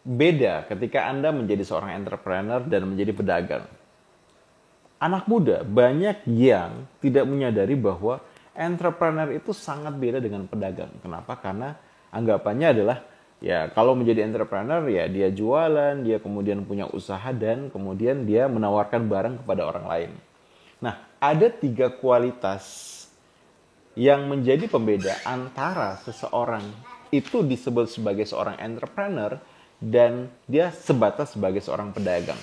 beda ketika Anda menjadi seorang entrepreneur dan menjadi pedagang. Anak muda banyak yang tidak menyadari bahwa entrepreneur itu sangat beda dengan pedagang. Kenapa? Karena anggapannya adalah ya kalau menjadi entrepreneur ya dia jualan, dia kemudian punya usaha dan kemudian dia menawarkan barang kepada orang lain. Nah, ada 3 kualitas yang menjadi pembeda antara seseorang itu disebut sebagai seorang entrepreneur dan dia sebatas sebagai seorang pedagang.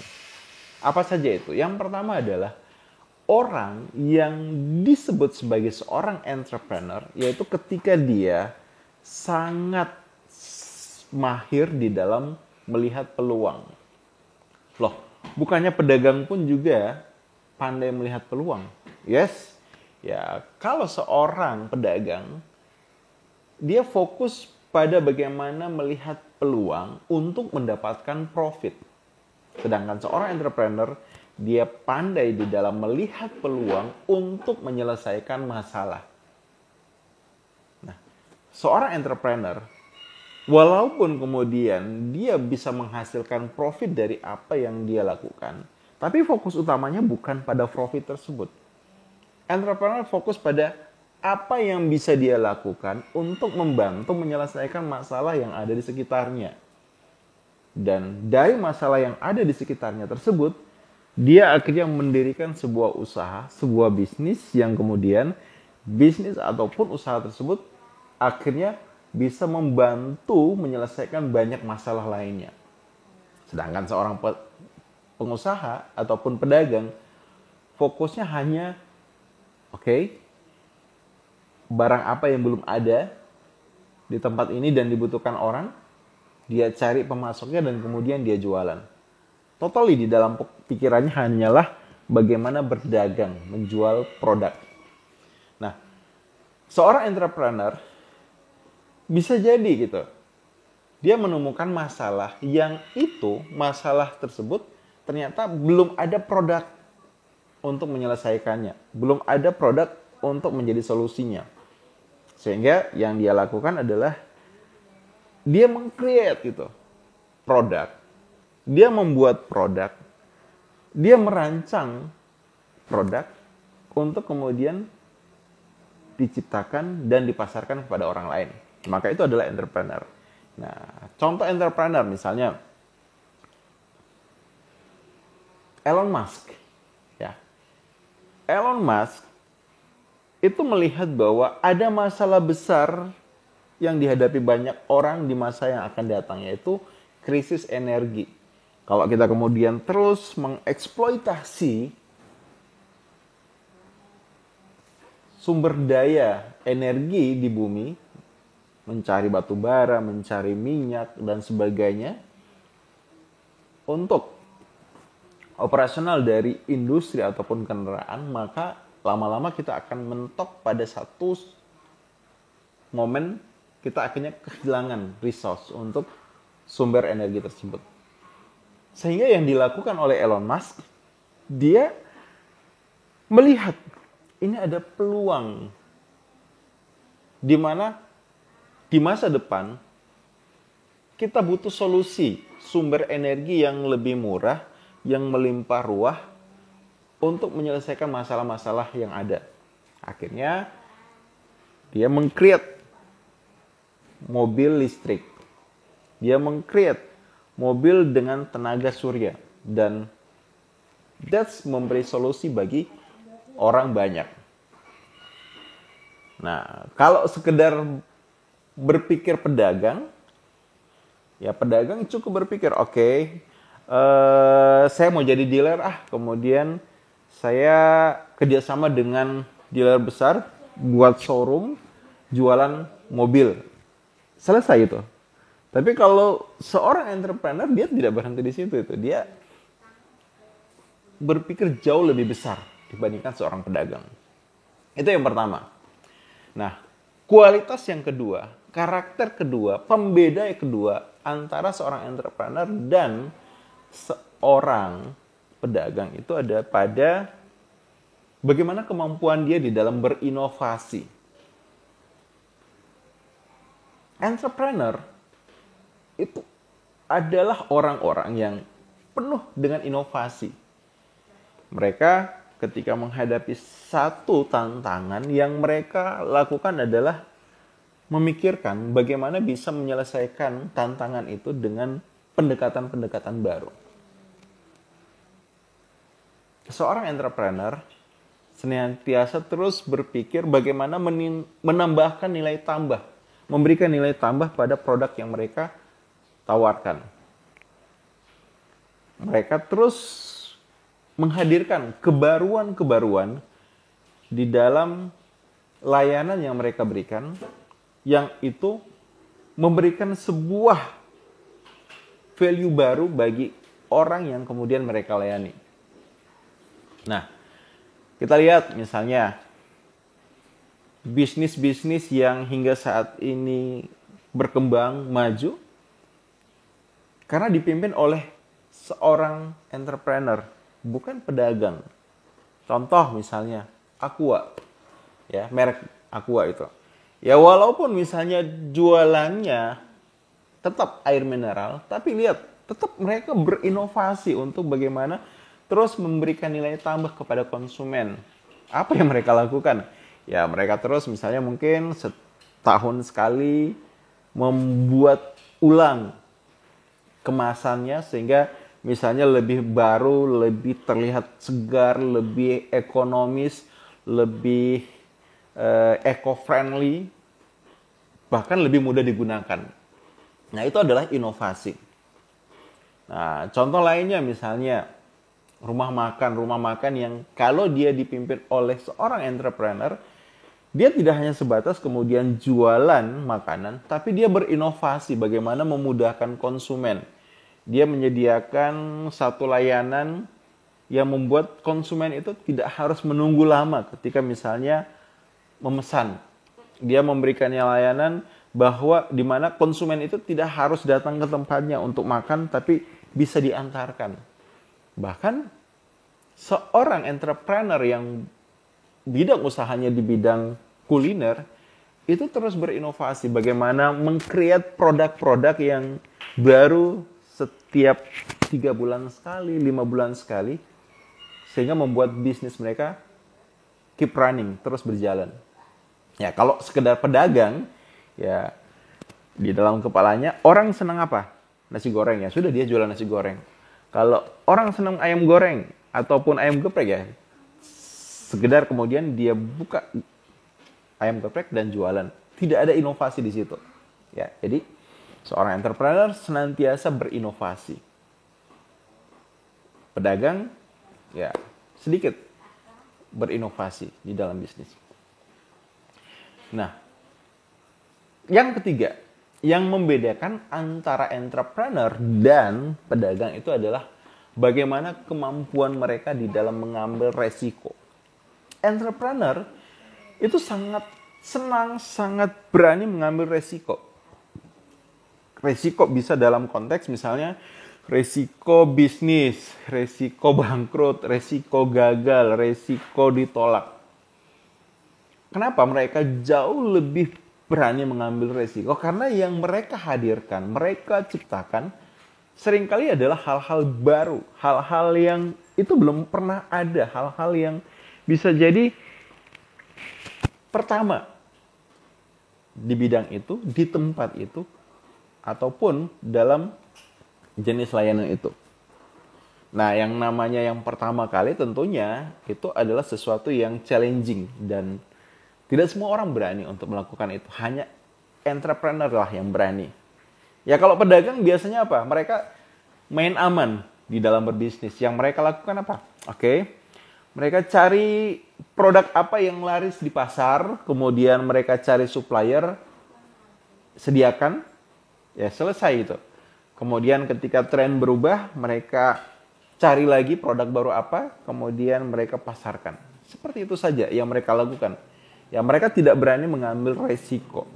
Apa saja itu? Yang pertama adalah orang yang disebut sebagai seorang entrepreneur, yaitu ketika dia sangat mahir di dalam melihat peluang. Loh, bukannya pedagang pun juga pandai melihat peluang? Yes. Ya, kalau seorang pedagang, dia fokus pada bagaimana melihat peluang untuk mendapatkan profit. Sedangkan seorang entrepreneur, dia pandai di dalam melihat peluang untuk menyelesaikan masalah. Nah, seorang entrepreneur, walaupun kemudian dia bisa menghasilkan profit dari apa yang dia lakukan, tapi fokus utamanya bukan pada profit tersebut. Entrepreneur fokus pada apa yang bisa dia lakukan untuk membantu menyelesaikan masalah yang ada di sekitarnya. Dan dari masalah yang ada di sekitarnya tersebut, dia akhirnya mendirikan sebuah usaha, sebuah bisnis yang kemudian bisnis ataupun usaha tersebut akhirnya bisa membantu menyelesaikan banyak masalah lainnya. Sedangkan seorang pengusaha ataupun pedagang fokusnya hanya barang apa yang belum ada di tempat ini dan dibutuhkan orang, dia cari pemasoknya dan kemudian dia jualan. Totally di dalam pikirannya hanyalah bagaimana berdagang, menjual produk. Nah, seorang entrepreneur bisa jadi gitu. Dia menemukan masalah yang itu, masalah tersebut ternyata belum ada produk untuk menyelesaikannya. Belum ada produk untuk menjadi solusinya. Sehingga yang dia lakukan adalah dia meng-create gitu produk. Dia membuat produk. Dia merancang produk untuk kemudian diciptakan dan dipasarkan kepada orang lain. Maka itu adalah entrepreneur. Nah, contoh entrepreneur misalnya Elon Musk. Ya. Elon Musk itu melihat bahwa ada masalah besar yang dihadapi banyak orang di masa yang akan datang, yaitu krisis energi. Kalau kita kemudian terus mengeksploitasi sumber daya energi di bumi, mencari batu bara, mencari minyak, dan sebagainya, untuk operasional dari industri ataupun kendaraan, maka lama-lama kita akan mentok pada satu momen kita akhirnya kehilangan resource untuk sumber energi tersebut. Sehingga yang dilakukan oleh Elon Musk, dia melihat ini ada peluang di mana di masa depan kita butuh solusi sumber energi yang lebih murah, yang melimpah ruah untuk menyelesaikan masalah-masalah yang ada. Akhirnya dia meng-create mobil listrik. Dia meng-create mobil dengan tenaga surya. Dan that's memberi solusi bagi orang banyak. Nah, kalau sekedar berpikir pedagang, ya pedagang cukup berpikir, saya mau jadi dealer kemudian saya kerjasama dengan dealer besar buat showroom jualan mobil. Selesai itu. Tapi kalau seorang entrepreneur, dia tidak berhenti di situ. Dia berpikir jauh lebih besar dibandingkan seorang pedagang. Itu yang pertama. Nah, kualitas yang kedua, karakter kedua, pembeda yang kedua antara seorang entrepreneur dan seorang pedagang itu ada pada bagaimana kemampuan dia di dalam berinovasi. Entrepreneur itu adalah orang-orang yang penuh dengan inovasi. Mereka ketika menghadapi satu tantangan, yang mereka lakukan adalah memikirkan bagaimana bisa menyelesaikan tantangan itu dengan pendekatan-pendekatan baru. Seorang entrepreneur senantiasa terus berpikir bagaimana menambahkan nilai tambah, memberikan nilai tambah pada produk yang mereka tawarkan. Mereka terus menghadirkan kebaruan-kebaruan di dalam layanan yang mereka berikan, yang itu memberikan sebuah value baru bagi orang yang kemudian mereka layani. Nah, kita lihat misalnya bisnis-bisnis yang hingga saat ini berkembang, maju, karena dipimpin oleh seorang entrepreneur, bukan pedagang. Contoh misalnya Aqua, ya, merek Aqua itu. Ya walaupun misalnya jualannya tetap air mineral, tapi lihat, tetap mereka berinovasi untuk bagaimana terus memberikan nilai tambah kepada konsumen. Apa yang mereka lakukan? Ya mereka terus misalnya mungkin setahun sekali membuat ulang kemasannya sehingga misalnya lebih baru, lebih terlihat segar, lebih ekonomis, lebih eco-friendly, bahkan lebih mudah digunakan. Nah itu adalah inovasi. Nah contoh lainnya misalnya rumah makan yang kalau dia dipimpin oleh seorang entrepreneur, dia tidak hanya sebatas kemudian jualan makanan, tapi dia berinovasi bagaimana memudahkan konsumen. Dia menyediakan satu layanan yang membuat konsumen itu tidak harus menunggu lama ketika misalnya memesan. Dia memberikannya layanan bahwa di mana konsumen itu tidak harus datang ke tempatnya untuk makan, tapi bisa diantarkan. Bahkan seorang entrepreneur yang bidang usahanya di bidang kuliner itu terus berinovasi bagaimana meng-create produk-produk yang baru setiap 3 bulan sekali, 5 bulan sekali, sehingga membuat bisnis mereka keep running, terus berjalan. Ya, kalau sekedar pedagang, ya di dalam kepalanya orang senang apa? Nasi goreng, ya sudah dia jualan nasi goreng. Kalau orang senang ayam goreng ataupun ayam geprek, ya sekedar kemudian dia buka ayam geprek dan jualan. Tidak ada inovasi di situ. Ya, jadi seorang entrepreneur senantiasa berinovasi. Pedagang ya sedikit berinovasi di dalam bisnis. Nah, yang ketiga yang membedakan antara entrepreneur dan pedagang itu adalah bagaimana kemampuan mereka di dalam mengambil resiko. Entrepreneur itu sangat senang, sangat berani mengambil resiko. Resiko bisa dalam konteks misalnya resiko bisnis, resiko bangkrut, resiko gagal, resiko ditolak. Kenapa mereka jauh lebih berani mengambil resiko? Karena yang mereka hadirkan, mereka ciptakan seringkali adalah hal-hal baru, hal-hal yang itu belum pernah ada, hal-hal yang bisa jadi pertama di bidang itu, di tempat itu, ataupun dalam jenis layanan itu. Nah, yang namanya yang pertama kali tentunya itu adalah sesuatu yang challenging dan tidak semua orang berani untuk melakukan itu. Hanya entrepreneur lah yang berani. Ya kalau pedagang biasanya apa? Mereka main aman di dalam berbisnis. Yang mereka lakukan apa? Oke. Mereka cari produk apa yang laris di pasar. Kemudian mereka cari supplier. Sediakan. Ya selesai itu. Kemudian ketika tren berubah, mereka cari lagi produk baru apa. Kemudian mereka pasarkan. Seperti itu saja yang mereka lakukan. Ya mereka tidak berani mengambil resiko.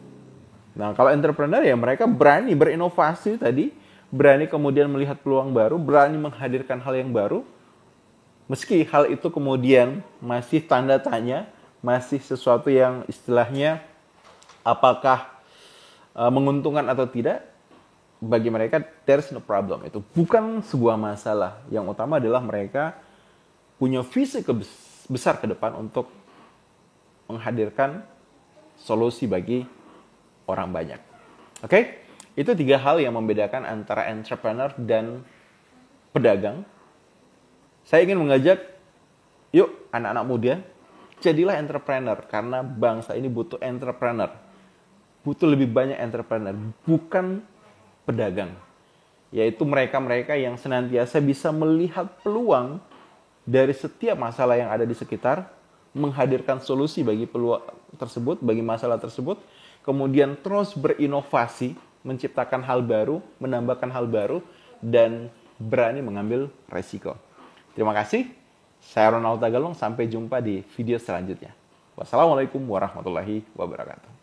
Nah kalau entrepreneur ya mereka berani berinovasi tadi, berani kemudian melihat peluang baru, berani menghadirkan hal yang baru. Meski hal itu kemudian masih tanda tanya, masih sesuatu yang istilahnya apakah menguntungkan atau tidak, bagi mereka there's no problem. Itu bukan sebuah masalah. Yang utama adalah mereka punya visi besar ke depan untuk menghadirkan solusi bagi orang banyak. Oke? Itu 3 hal yang membedakan antara entrepreneur dan pedagang. Saya ingin mengajak, yuk anak-anak muda, jadilah entrepreneur. Karena bangsa ini butuh entrepreneur. Butuh lebih banyak entrepreneur, bukan pedagang. Yaitu mereka-mereka yang senantiasa bisa melihat peluang dari setiap masalah yang ada di sekitar, menghadirkan solusi bagi peluang tersebut, bagi masalah tersebut, kemudian terus berinovasi, menciptakan hal baru, menambahkan hal baru, dan berani mengambil resiko. Terima kasih. Saya Ronald Tagalong. Sampai jumpa di video selanjutnya. Wassalamualaikum warahmatullahi wabarakatuh.